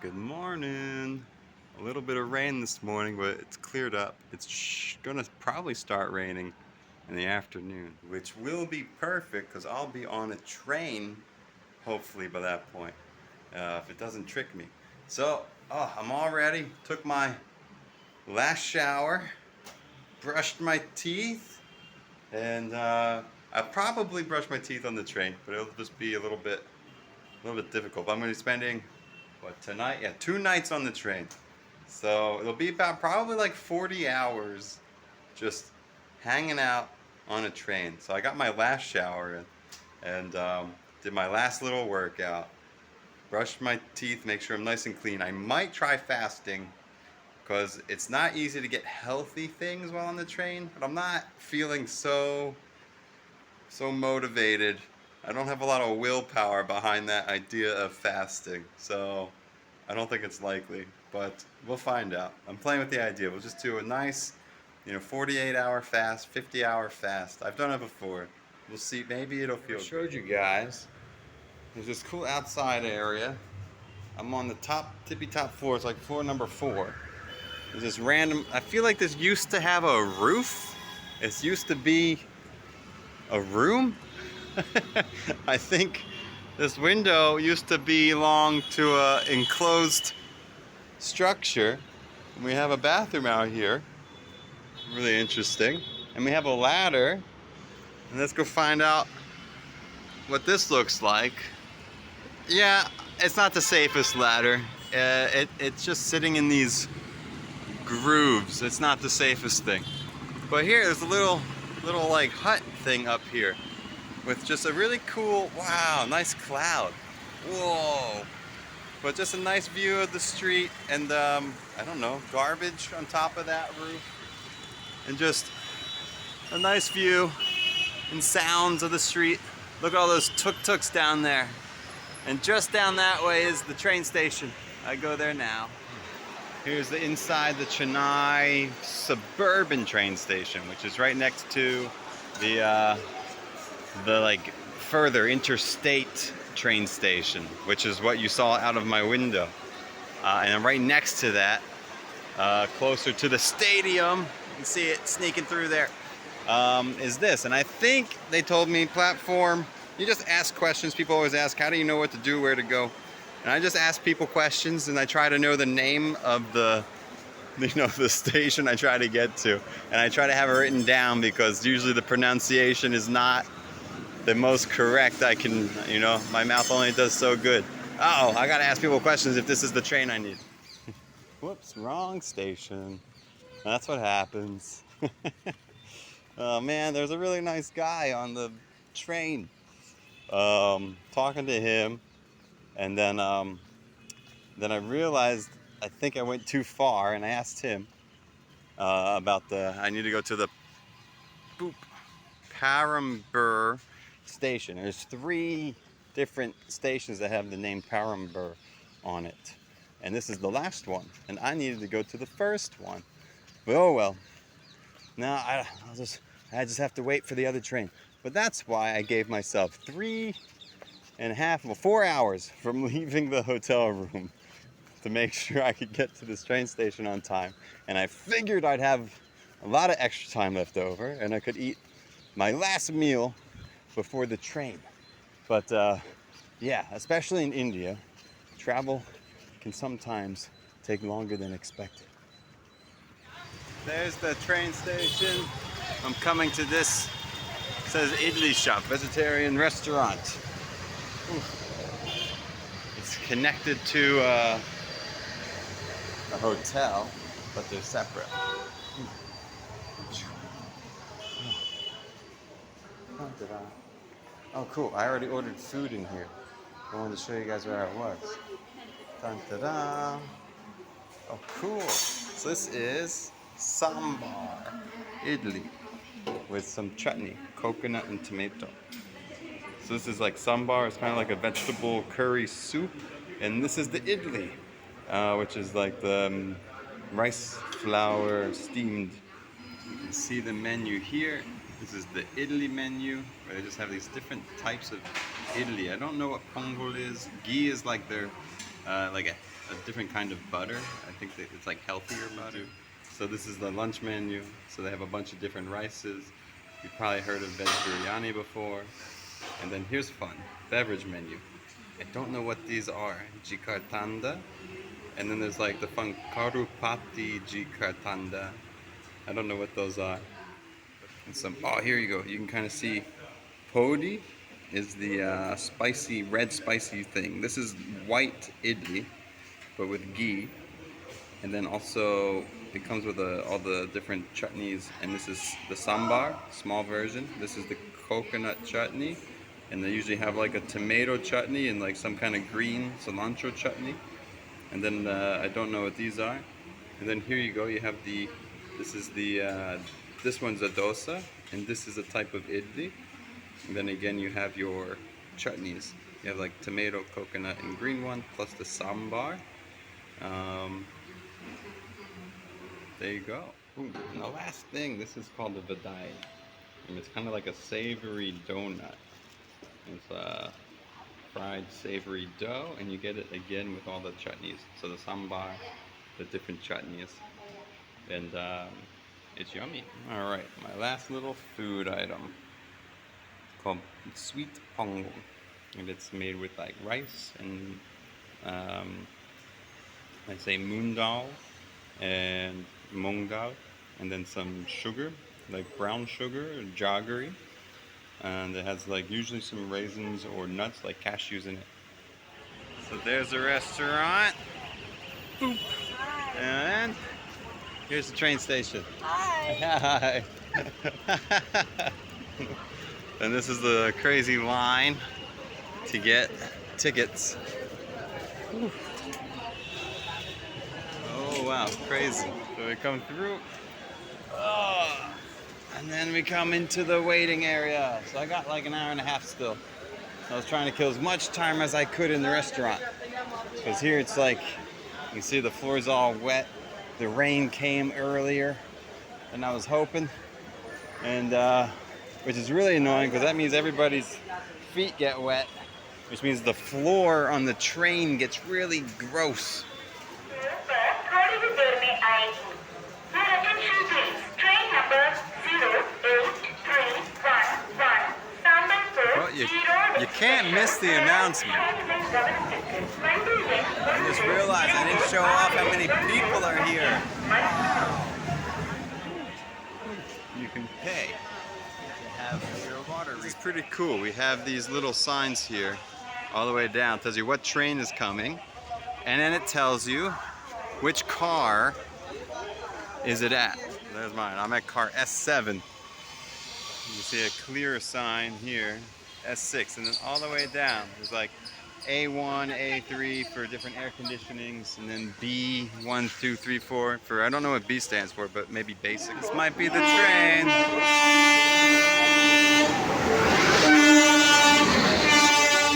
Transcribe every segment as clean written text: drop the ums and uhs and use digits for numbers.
Good morning. A little bit of rain this morning, but it's cleared up. It's gonna probably start raining in the afternoon, which will be perfect because I'll be on a train, hopefully by that point, if it doesn't trick me. So, I'm all ready. Took my last shower, brushed my teeth, and I probably brushed my teeth on the train, but it'll just be a little bit difficult. But I'm gonna be spending tonight? Yeah, 2 nights on the train. So it'll be about probably like 40 hours just hanging out on a train. So I got my last shower in and did my last little workout. Brushed my teeth, make sure I'm nice and clean. I might try fasting because it's not easy to get healthy things while on the train, but I'm not feeling so motivated. I don't have a lot of willpower behind that idea of fasting. So I don't think it's likely, but we'll find out. I'm playing with the idea. We'll just do a nice, 48-hour fast, 50-hour fast. I've done it before. We'll see. Maybe it'll feel. I showed you guys. There's this cool outside area. I'm on the tippy top floor. It's like floor number 4. There's this random. I feel like this used to have a roof. It used to be a room. I think this window used to belong to a enclosed structure. We have a bathroom out here. Really interesting. And we have a ladder. And let's go find out what this looks like. Yeah, it's not the safest ladder. It's just sitting in these grooves. It's not the safest thing. But here, there's a little like hut thing up here with just a really cool, wow, nice cloud. Whoa. But just a nice view of the street and, I don't know, garbage on top of that roof. And just a nice view and sounds of the street. Look at all those tuk-tuks down there. And just down that way is the train station. I go there now. Here's the inside the Chennai suburban train station, which is right next to the like further interstate train station, which is what you saw out of my window. And then right next to that, closer to the stadium, you can see it sneaking through there, is this. And I think they told me platform, you just ask questions. People always ask, how do you know what to do, where to go? And I just ask people questions and I try to know the name of the station I try to get to. And I try to have it written down because usually the pronunciation is not the most correct. I can, my mouth only does so good. Uh-oh, I gotta ask people questions if this is the train I need. Whoops, wrong station. That's what happens. Oh man, there's a really nice guy on the train. Talking to him, and then I realized I think I went too far, and I asked him about I need to go to the Parambur station. There's 3 different stations that have the name Parambur on it, and this is the last one, and I needed to go to the first one. But oh well. Now I just have to wait for the other train. But that's why I gave myself 4 hours from leaving the hotel room to make sure I could get to this train station on time. And I figured I'd have a lot of extra time left over and I could eat my last meal before the train. But yeah, especially in India, travel can sometimes take longer than expected. There's the train station. I'm coming to this, it says Idli shop, vegetarian restaurant. Ooh. It's connected to a hotel, but they're separate. Oh, cool. I already ordered food in here. I wanted to show you guys where I was. Dun-da-da. Oh, cool. So this is sambar idli with some chutney, coconut and tomato. So this is like sambar. It's kind of like a vegetable curry soup. And this is the idli, which is like the rice flour steamed. You can see the menu here. This is the idli menu, where they just have these different types of idli. I don't know what pongol is. Ghee is like their like a different kind of butter. I think that it's like healthier butter. So this is the lunch menu. So they have a bunch of different rices. You've probably heard of veg biryani before. And then here's fun, beverage menu. I don't know what these are. Jikartanda. And then there's like the fun Karupati Jikartanda. I don't know what those are. And some, oh, here you go. You can kind of see Podi is the spicy, red spicy thing. This is white idli, but with ghee. And then also it comes with all the different chutneys. And this is the sambar, small version. This is the coconut chutney. And they usually have like a tomato chutney and like some kind of green cilantro chutney. And then I don't know what these are. And then here you go. You have this one's a dosa, and this is a type of idli. And then again, you have your chutneys. You have like tomato, coconut, and green one, plus the sambar. There you go. Ooh, and the last thing, this is called the vadai. And it's kind of like a savory donut. It's a fried savory dough, and you get it again with all the chutneys. So the sambar, the different chutneys. And it's yummy. All right, my last little food item called sweet pongo, and it's made with like rice and I say moon dal and mung dal, and then some sugar, like brown sugar or jaggery, and it has like usually some raisins or nuts like cashews in it. So there's the restaurant. Boop. And here's the train station. Hi. Hi. And this is the crazy line to get tickets. Whew. Oh wow, crazy. So we come through. Oh, and then we come into the waiting area. So I got like an hour and a half still. So I was trying to kill as much time as I could in the restaurant. Because here it's like, you can see the floor's all wet. The rain came earlier than I was hoping. And which is really annoying because that means everybody's feet get wet, which means the floor on the train gets really gross. Well, you can't miss the announcement. I just realized I didn't show off how many people are here. You can pay to have your water. This is pretty cool. We have these little signs here all the way down. It tells you what train is coming, and then it tells you which car is it at. There's mine. I'm at car S7. You see a clear sign here, S6, and then all the way down there's like A1, A3 for different air conditionings, and then B1, 2, 3, 4 for, I don't know what B stands for, but maybe basic. This might be the train.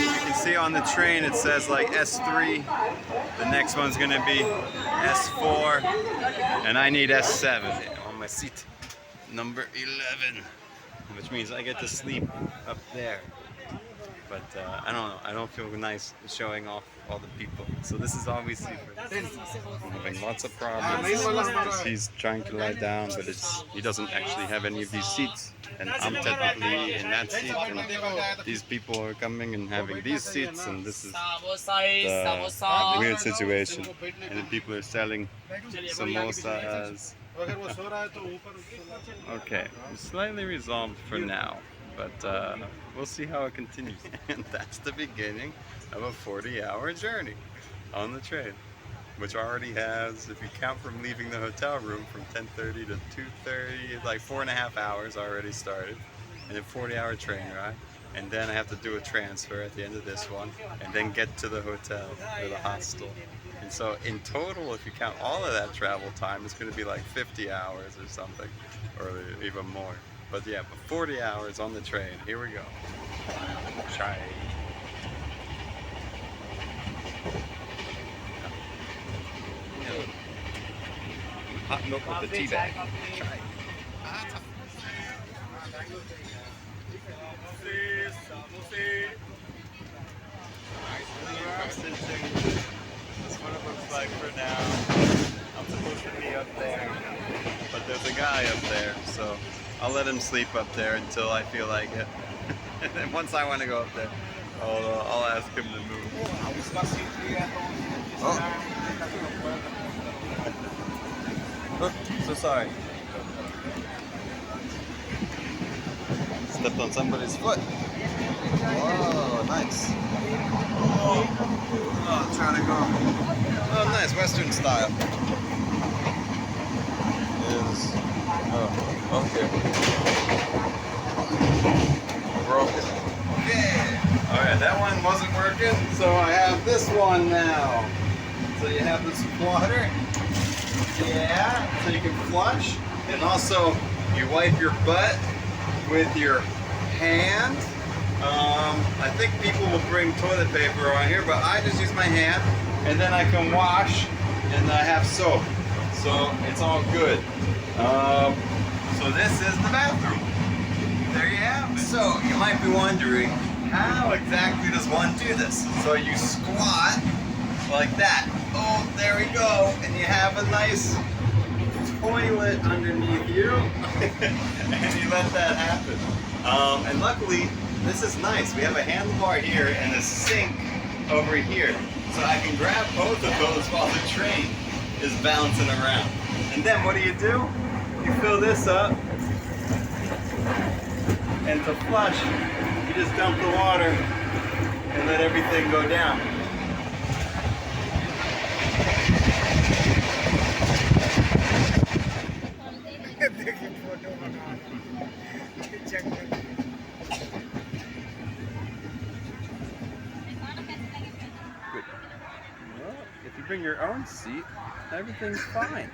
You can see on the train it says like S3. The next one's gonna be S4, and I need S7 on my seat, number 11. Which means I get to sleep up there. But I don't know, I don't feel nice showing off all the people. So this is all we see for this. I'm having lots of problems because he's trying to lie down, but he doesn't actually have any of these seats. And I'm technically in that seat, and these people are coming and having these seats, and this is the weird situation. And then people are selling samosas. Okay, I'm slightly resolved for now, but we'll see how it continues. And that's the beginning of a 40-hour journey on the train, which already has, if you count from leaving the hotel room from 10:30 to 2:30, like 4.5 hours already started, and a 40-hour train ride. And then I have to do a transfer at the end of this one, and then get to the hotel or the hostel. And so in total, if you count all of that travel time, it's going to be like 50 hours or something, or even more. But yeah, but 40 hours on the train. Here we go. Chai. Hot milk with the tea bag. Chai. supposed to be up there, but there's a guy up there, so I'll let him sleep up there until I feel like it. And then once I want to go up there, I'll ask him to move. Oh. Oh, so sorry. Stepped on somebody's foot. Whoa, nice. Oh, I'm trying to go. Oh, nice, Western style. Oh, okay. Broken. Yeah. Alright, that one wasn't working, so I have this one now. So you have this water. Yeah, so you can flush. And also, you wipe your butt with your hand. I think people will bring toilet paper on here, but I just use my hand. And then I can wash, and I have soap. So it's all good. So this is the bathroom. There you have it. So you might be wondering, how exactly does one do this? So you squat like that. Oh, there we go. And you have a nice toilet underneath you. And you let that happen. And luckily, this is nice. We have a handlebar here and a sink over here. So I can grab both of those while the train is bouncing around. And then what do? You fill this up, and to flush, you just dump the water and let everything go down. Well, if you bring your own seat, everything's fine.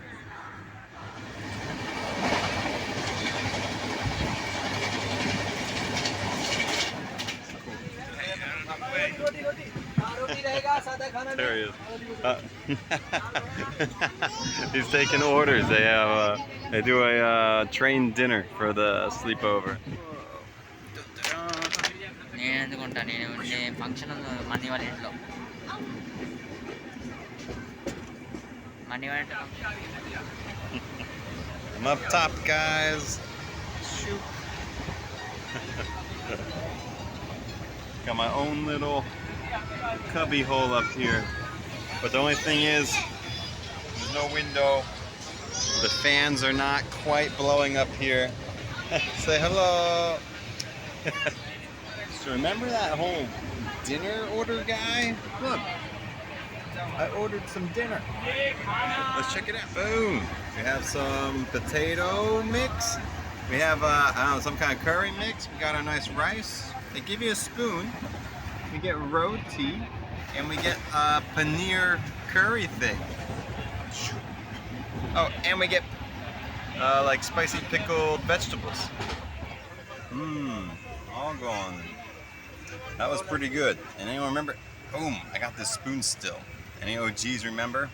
There he is. He's taking orders. They have they do a train dinner for the sleepover. I'm up top, guys. Shoot. Got my own little cubby hole up here, but the only thing is there's no window. The fans are not quite blowing up here. Say hello. So remember that whole dinner order guy? Look, I ordered some dinner. Let's check it out. Boom. We have some potato mix. We have I don't know, some kind of curry mix. We got our nice rice. They give you a spoon. We get roti, and we get a paneer curry thing. Oh, and we get like spicy pickled vegetables. All gone. That was pretty good. And anyone remember? Boom, I got this spoon still. Any OGs remember?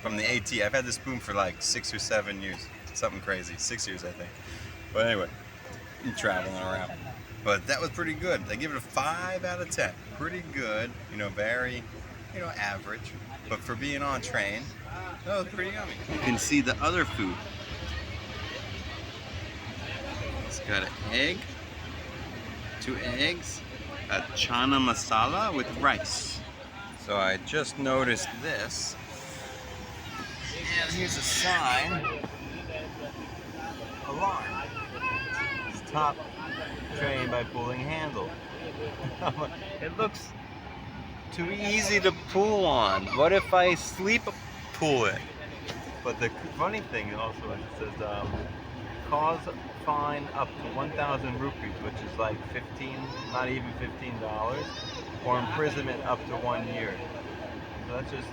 From the AT. I've had this spoon for like 6 or 7 years. Something crazy. 6 years, I think. But anyway, I'm traveling around. But that was pretty good. They give it a 5 out of 10. Pretty good. You know, very, average. But for being on train, that was pretty yummy. You can see the other food. It's got an egg, 2 eggs, a chana masala with rice. So I just noticed this. And here's a sign. Alarm. Stop train by pulling handle. It looks too easy to pull on. What if I sleep pull it? But the funny thing also is it says cause fine up to 1,000 rupees, which is like 15, not even $15, or imprisonment up to 1 year. So that's just,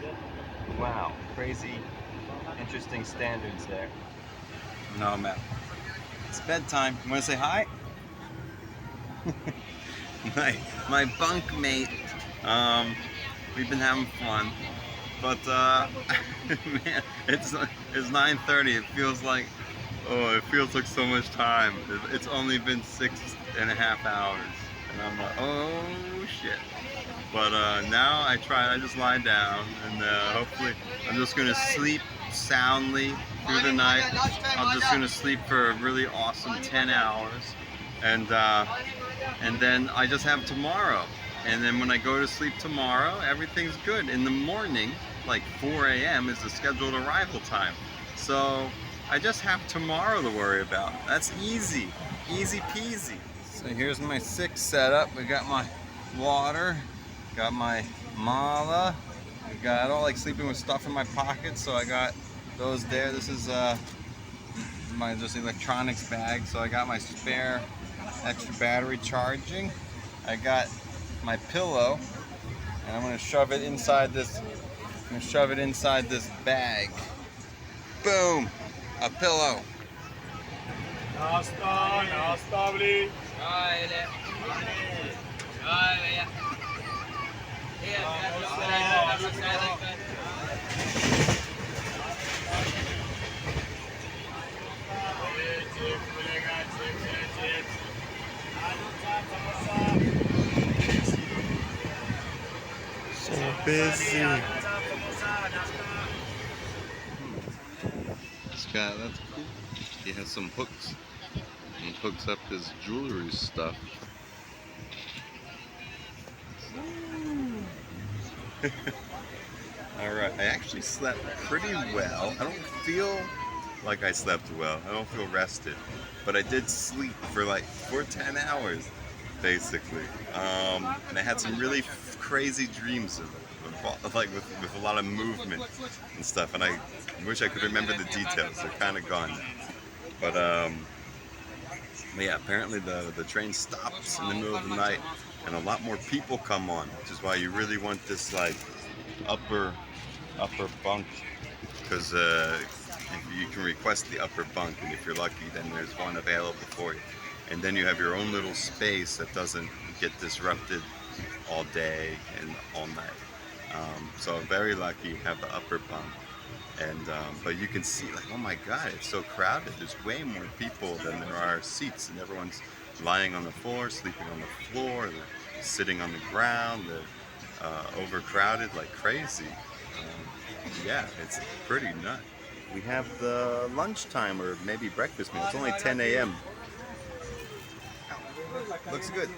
wow, crazy, interesting standards there. No, man. It's bedtime. You want to say hi? my bunkmate. We've been having fun, but man, it's 9:30. It feels like so much time. It's only been 6.5 hours, and I'm like, oh shit. But now I just lie down, and hopefully I'm just gonna sleep soundly through the night. I'm just gonna sleep for a really awesome 10 hours, and then I just have tomorrow. And then when I go to sleep tomorrow, everything's good. In the morning, like 4 a.m. is the scheduled arrival time. So I just have tomorrow to worry about. That's easy, easy peasy. So here's my 6 setup. We got my water, got my mala. I don't like sleeping with stuff in my pockets, so I got those there. This is my just electronics bag, so I got my spare extra battery charging. I got my pillow, and I'm gonna shove it inside this. Bag. Boom, a pillow. So busy. This guy, that's cool. He has some hooks. He hooks up his jewelry stuff. Alright, I actually slept pretty well. I don't feel like I slept well. I don't feel rested. But I did sleep for 10 hours, basically. And I had some really crazy dreams with a lot of movement and stuff. And I wish I could remember the details. They're kind of gone now. But yeah, apparently the train stops in the middle of the night, and a lot more people come on, which is why you really want this upper bunk, because you can request the upper bunk, and if you're lucky, then there's one available for you, and then you have your own little space that doesn't get disrupted all day and all night. So very lucky you have the upper bunk. And but you can see, oh my God, it's so crowded. There's way more people than there are seats, and everyone's lying on the floor, sleeping on the floor, they're sitting on the ground, they're overcrowded like crazy. Yeah, it's pretty nuts. We have the lunchtime or maybe breakfast meal. It's only 10 a.m. Looks good.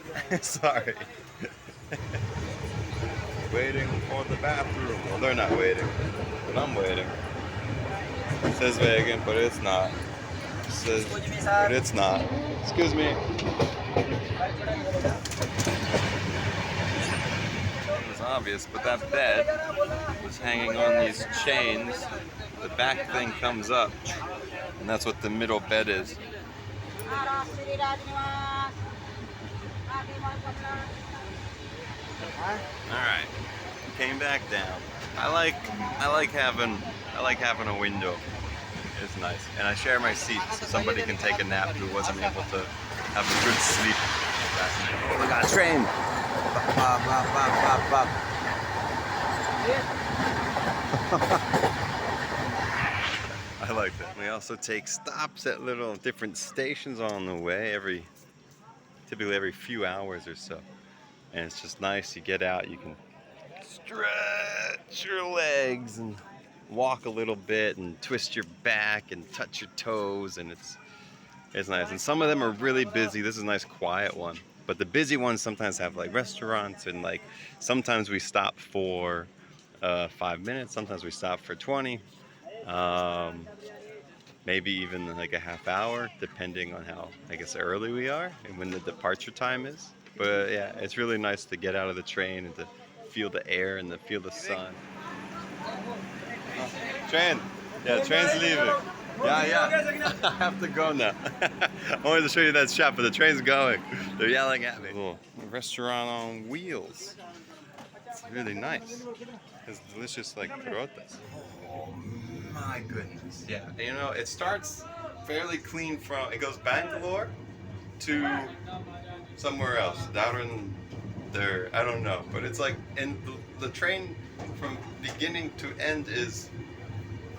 Sorry. Waiting for the bathroom. Well, they're not waiting, but I'm waiting. It says vegan, but it's not. It says, but it's not. Excuse me. It's obvious, but that bed was hanging on these chains. The back thing comes up, and that's what the middle bed is. Alright, came back down. I like having a window. It's nice. And I share my seat so somebody can take a nap who wasn't able to have a good sleep last night. Oh, we got a train! Bop, bop, bop, bop, bop. I like that. We also take stops at little different stations on the way, typically every few hours or so. And it's just nice. You get out, you can stretch your legs and walk a little bit and twist your back and touch your toes, and it's nice. And some of them are really busy. This is a nice quiet one. But the busy ones sometimes have restaurants, and sometimes we stop for 5 minutes, sometimes we stop for 20. Maybe even a half hour, depending on how, early we are and when the departure time is. But yeah, it's really nice to get out of the train and to feel the air and to feel the sun. Oh, train! Yeah, train's leaving. Yeah. I have to go now. I wanted to show you that shot, but the train's going. They're yelling at me. Little restaurant on wheels. It's really nice. It's delicious perotas. Oh my goodness. Yeah, it starts fairly clean it goes Bangalore to somewhere else, down there, I don't know, but it's and the train from beginning to end is,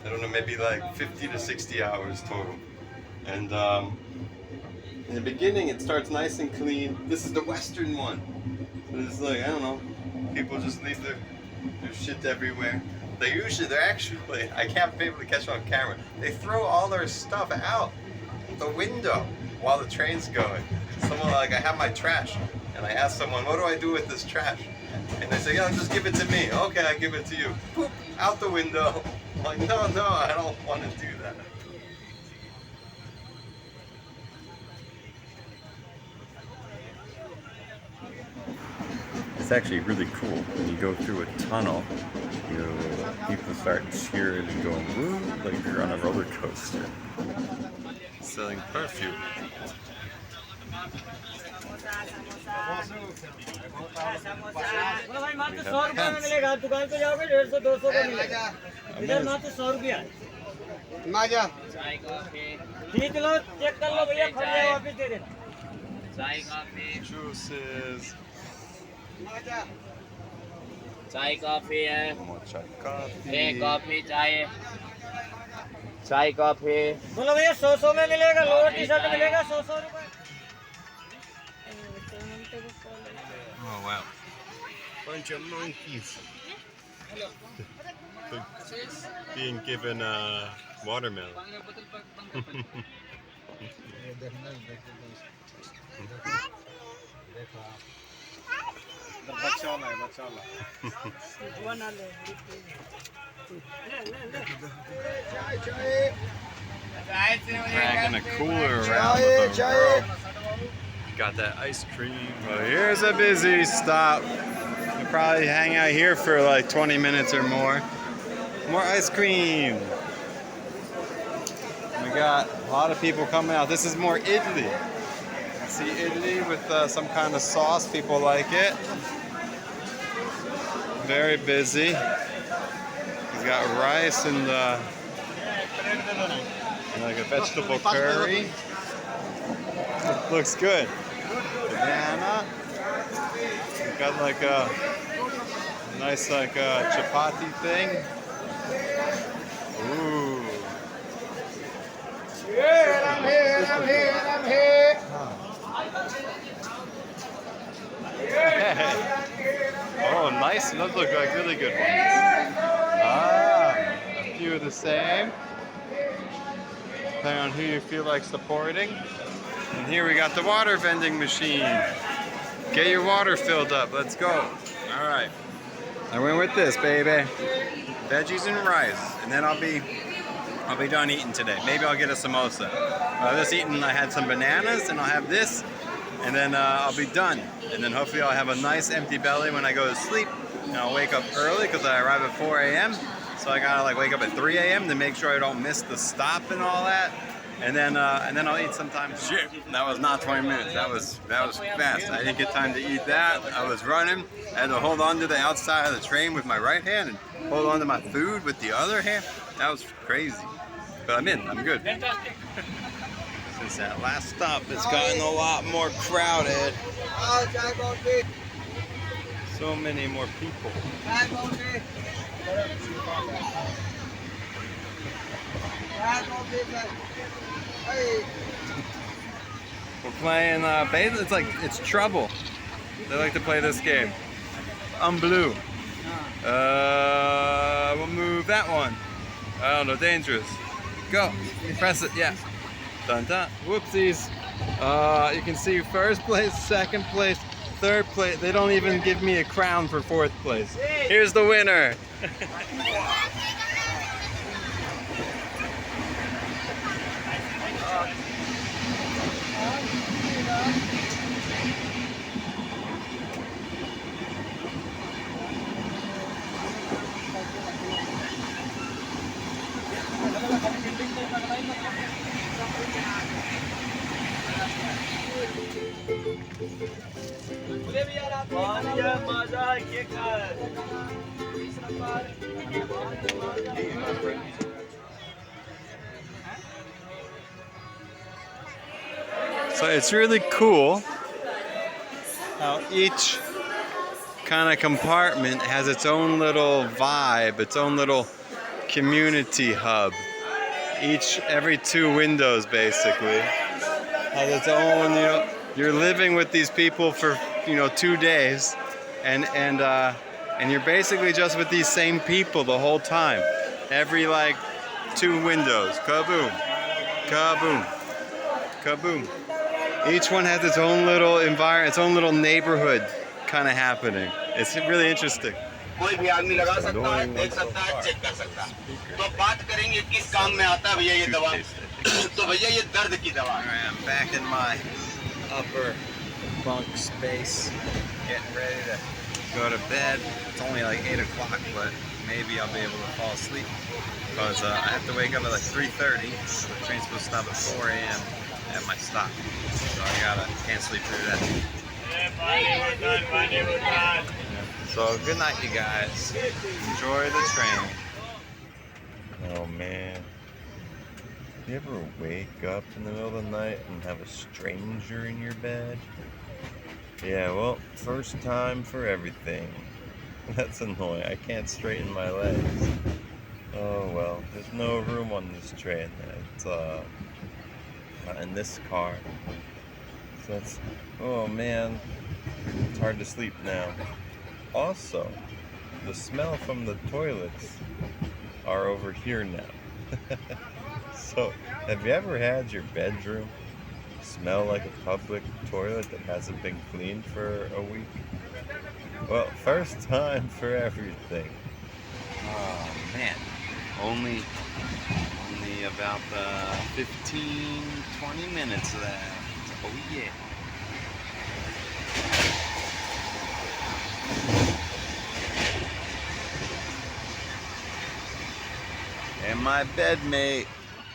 I don't know, maybe 50 to 60 hours total. And in the beginning it starts nice and clean. This is the western one. So it's I don't know, People just leave their shit everywhere. They're actually, I can't be able to catch them on camera. They throw all their stuff out the window while the train's going. Someone like, I have my trash, and I ask someone, what do I do with this trash? And they say, just give it to me. Okay, I give it to you. Poop, out the window. I'm like, no, I don't want to do that. It's actually really cool. When you go through a tunnel, people start cheering and going, woo, like you're on a roller coaster. Selling perfume. Juices. चाय coffee है Mocha coffee. एक coffee चाय coffee बोलो भैया 100 में मिलेगा lower T shirt मिलेगा 100 रुपए Oh wow. Bunch of monkeys. Being given watermelon. Dragging a cooler around with a rope. Got that ice cream. Well, here's a busy stop. We'll probably hang out here for like 20 minutes or more. More ice cream. We got a lot of people coming out. This is more Italy. See Italy with some kind of sauce. People like it. Very busy. He's got rice and like a vegetable curry. Looks good. Banana. We've got like a nice chapati thing. Ooh. I'm here. Oh, nice. Those look like really good ones. A few of the same. Depending on who you feel like supporting. And here we got the water vending machine. Get your water filled up. Let's go. All right. I went with this, baby. Veggies and rice, and then I'll be done eating today. Maybe I'll get a samosa. I had some bananas, and I'll have this, and then I'll be done. And then hopefully I'll have a nice empty belly when I go to sleep. And I'll wake up early because I arrive at 4 a.m. So I gotta wake up at 3 a.m. to make sure I don't miss the stop and all that. And then I'll eat sometime. Shit, that was not 20 minutes. That was fast. I didn't get time to eat that. I was running. I had to hold on to the outside of the train with my right hand and hold on to my food with the other hand. That was crazy. But I'm in. I'm good. Since that last stop, it's gotten a lot more crowded. So many more people. We're playing it's Trouble. They like to play this game. I'm blue. We'll move that one. I don't know, dangerous. Go. Press it, yeah. Dun dun. Whoopsies. You can see first place, second place, third place. They don't even give me a crown for fourth place. Here's the winner. So it's really cool how each kind of compartment has its own little vibe, its own little community hub. Every two windows basically has its own, you're living with these people for 2 days, and you're basically just with these same people the whole time. Every like 2 windows, kaboom, kaboom, kaboom. Each one has its own little environment, its own little neighborhood kind of happening. It's really interesting. कोई भी आदमी लगा सकता है, देख सकता है, check कर सकता है। तो अब बात करेंगे किस काम में आता है भैया ये दवा। तो भैया ये दर्द की दवा है। I'm back in my upper bunk space, getting ready to go to bed. It's only like 8 o'clock, but maybe I'll be able to fall asleep because I have to wake up at like 3:30. The train's supposed to stop at 4 a.m. at my stop, so can't sleep through that. So good night, you guys. Enjoy the train. Oh man. You ever wake up in the middle of the night and have a stranger in your bed? Yeah, well, first time for everything. That's annoying. I can't straighten my legs. Oh well, there's no room on this train. It's not in this car. So that's, oh man, it's hard to sleep now. Also, the smell from the toilets are over here now. So, have you ever had your bedroom smell like a public toilet that hasn't been cleaned for a week? Well, first time for everything. Oh man, only about 15-20 minutes left. Oh yeah. And my bedmate,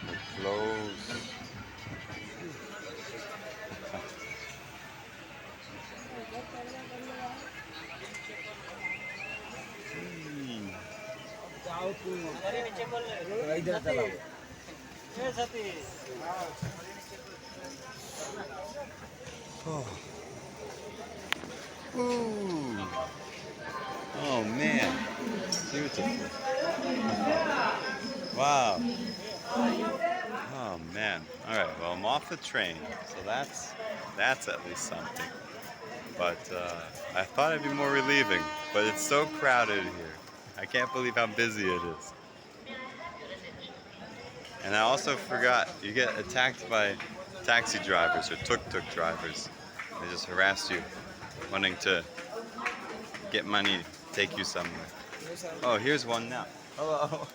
the clothes. Oh. Ooh. Oh man, beautiful. Wow. Oh man. All right. Well, I'm off the train, so that's at least something. But I thought it'd be more relieving, but it's so crowded here. I can't believe how busy it is. And I also forgot, you get attacked by taxi drivers or tuk-tuk drivers. They just harass you, wanting to get money, take you somewhere. Oh, here's one now. Hello.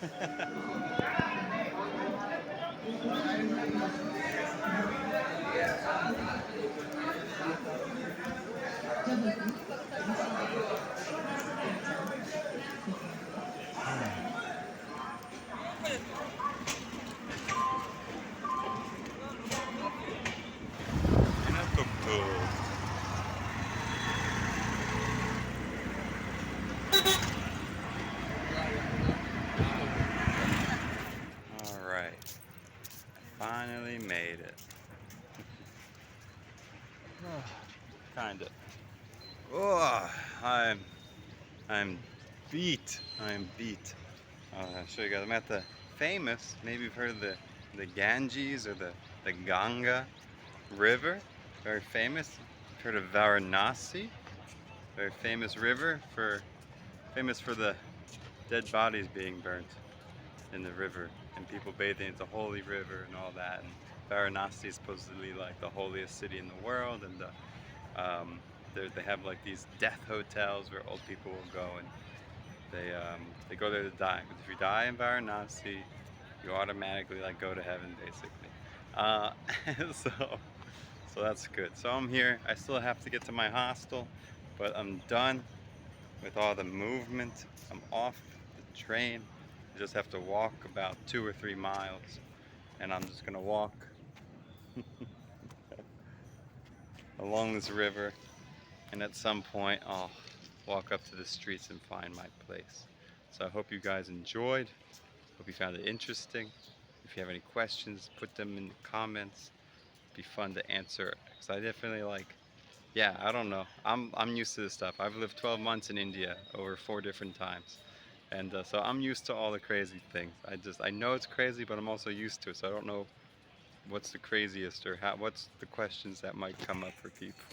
All right, finally made it. Kinda. Oh, I'm beat. I'm beat. I'll show you guys. I'm at the famous. Maybe you've heard of the Ganges or the Ganga River. Very famous. You've heard of Varanasi. Very famous river famous for the dead bodies being burnt in the river and people bathing. It's a holy river and all that. And Varanasi is supposedly like the holiest city in the world, and they have like these death hotels where old people will go and they go there to die. But if you die in Varanasi, you automatically like go to heaven basically. So that's good. So I'm here. I still have to get to my hostel, but I'm done with all the movement. I'm off the train. I just have to walk about 2 or 3 miles, and I'm just gonna walk along this river, and at some point I'll walk up to the streets and find my place. So I hope you guys enjoyed. Hope you found it interesting. If you have any questions, put them in the comments. It'd be fun to answer, because I definitely yeah, I don't know. I'm used to this stuff. I've lived 12 months in India over 4 different times. And so I'm used to all the crazy things. I know it's crazy, but I'm also used to it. So I don't know what's the craziest or what's the questions that might come up for people.